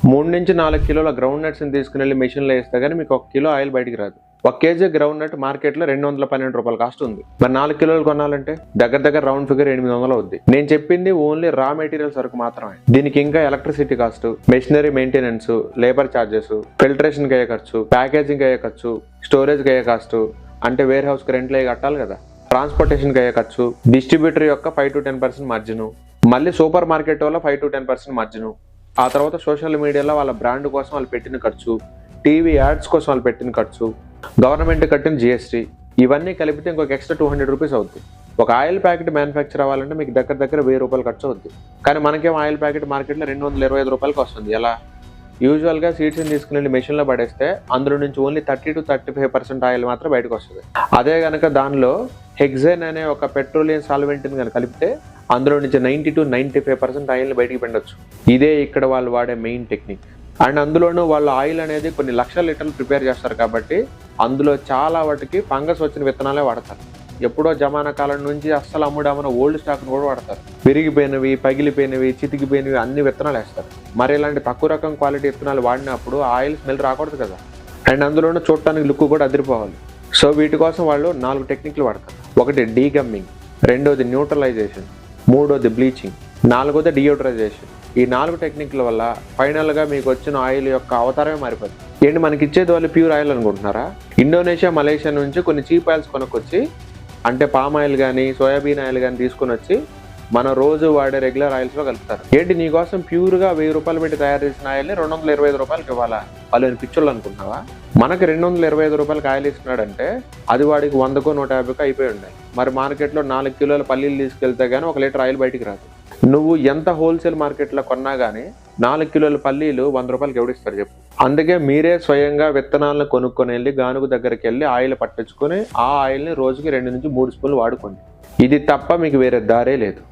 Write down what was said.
3 నుంచి 4 కిలోల గ్రౌండ్ నట్స్ని తీసుకుని వెళ్ళి మెషిన్లో వేస్తే కానీ మీకు 1 కిలో ఆయిల్ బయటికి రాదు. 1 కేజీ గ్రౌండ్ నట్ మార్కెట్లో 212 రూపాయలు కాస్ట్ ఉంది. మరి 4 కిలోలు కొనాలంటే దగ్గర రౌండ్ ఫిగర్ 800 అవుద్ది. నేను చెప్పింది ఓన్లీ రా మెటీరియల్స్ వరకు మాత్రమే. దీనికి ఇంకా electricity cost, machinery maintenance, labour charges, ఫిల్టరేషన్కి అయ్యే ఖర్చు, ప్యాకేజింగ్ అయ్యే ఖర్చు, స్టోరేజ్కి అయ్యే కాస్ట్, అంటే వేర్ హౌస్కి రెంట్లు అయ్యి కట్టాలి కదా, ట్రాన్స్పోర్టేషన్కి అయ్యే ఖర్చు, డిస్ట్రిబ్యూటర్ యొక్క 5 to 10% మార్జిన్, మళ్ళీ సూపర్ మార్కెట్ వల్ల 5 to 10% మార్జిన్, ఆ తర్వాత సోషల్ మీడియాలో వాళ్ళ బ్రాండ్ కోసం వాళ్ళు పెట్టిన ఖర్చు, టీవీ యాడ్స్ కోసం వాళ్ళు పెట్టిన ఖర్చు, గవర్నమెంట్ కట్టిన జిఎస్టీ, ఇవన్నీ కలిపితే ఇంకొక ఎక్స్ట్రా 200 రూపీస్ అవుద్ది. ఒక ఆయిల్ ప్యాకెట్ మ్యానుఫ్యాక్చర్ అవ్వాలంటే మీకు దగ్గర 1000 రూపాయలు ఖర్చు అవుద్ది. కానీ మనకేం ఆయిల్ ప్యాకెట్ మార్కెట్లో 225 రూపాయలకి వస్తుంది. ఎలా? యూజువల్గా సీడ్స్ని తీసుకుని మెషిన్లో పడేస్తే అందులో నుంచి ఓన్లీ 30 to 35% ఆయిల్ మాత్రం బయటకు వస్తుంది. అదే కనుక దానిలో హెక్సేన్ అనే ఒక పెట్రోలియం సాల్వెంట్ని కనుక కలిపితే అందులో నుంచి 90 to 95% ఆయిల్ని బయటికి పెండొచ్చు. ఇదే ఇక్కడ వాళ్ళు వాడే మెయిన్ టెక్నిక్. అండ్ అందులోనూ వాళ్ళు ఆయిల్ అనేది కొన్ని లక్షల లీటర్లు ప్రిపేర్ చేస్తారు కాబట్టి అందులో చాలా వాటికి ఫంగస్ వచ్చిన విత్తనాలే వాడతారు. ఎప్పుడో జమానా కాలం నుంచి అస్సలు అమ్ముడమన ఓల్డ్ స్టాక్ను కూడా వాడతారు. విరిగిపోయినవి, పగిలిపోయినవి, చితికిపోయినవి అన్ని విత్తనాలు వేస్తారు. మరి ఇలాంటి తక్కువ రకం క్వాలిటీ విత్తనాలు వాడినప్పుడు ఆయిల్ స్మెల్ రాకూడదు కదా. అండ్ అందులోనూ చూడటానికి లుక్ కూడా అదిరిపోవాలి. సో వీటి కోసం వాళ్ళు 4 టెక్నిక్లు వాడతారు. ఒకటి డీగమ్మింగ్, రెండోది న్యూట్రలైజేషన్, మూడోది బ్లీచింగ్, నాలుగోది డియోడ్రైజేషన్. ఈ 4 టెక్నిక్ల వల్ల ఫైనల్గా మీకు వచ్చిన ఆయిల్ యొక్క అవతారమే మారిపోతుంది. ఏంటి మనకి ఇచ్చేది వాళ్ళు ప్యూర్ ఆయిల్ అనుకుంటున్నారా? ఇండోనేషియా, మలేషియా నుంచి కొన్ని చీప్ ఆయిల్స్ కొనుక్కొచ్చి, అంటే పామ్ ఆయిల్ కానీ సోయాబీన్ ఆయిల్ కానీ తీసుకుని వచ్చి మన రోజు వాడే రెగ్యులర్ ఆయిల్స్లో కలుపుతారు. ఏంటి నీకోసం ప్యూర్గా 1000 రూపాయలు పెట్టి తయారు చేసిన ఆయిల్ని 225 రూపాయలకి ఇవ్వాలా? వాళ్ళు పిచ్చోళ్ళు అనుకుంటున్నావా? మనకి 225 రూపాయలకి ఆయిల్ ఇస్తున్నాడంటే అది వాడికి 100కో 150కో అయిపోయి ఉండాలి. మరి మార్కెట్లో 4 కిలోల పల్లీలు తీసుకెళ్తే కానీ 1 లీటర్ ఆయిల్ బయటికి రాదు. నువ్వు ఎంత హోల్సేల్ మార్కెట్లో కొన్నా కానీ 4 కిలోల పల్లీలు 100 రూపాయలకి ఎవడిస్తారు చెప్పు? అందుకే మీరే స్వయంగా విత్తనాలను కొనుక్కొని వెళ్ళి గానుగు దగ్గరికి వెళ్ళి ఆయిల్ పట్టించుకొని ఆ ఆయిల్ని రోజుకి 2 నుంచి 3 స్పూన్లు వాడుకోండి. ఇది తప్ప మీకు వేరే దారే లేదు.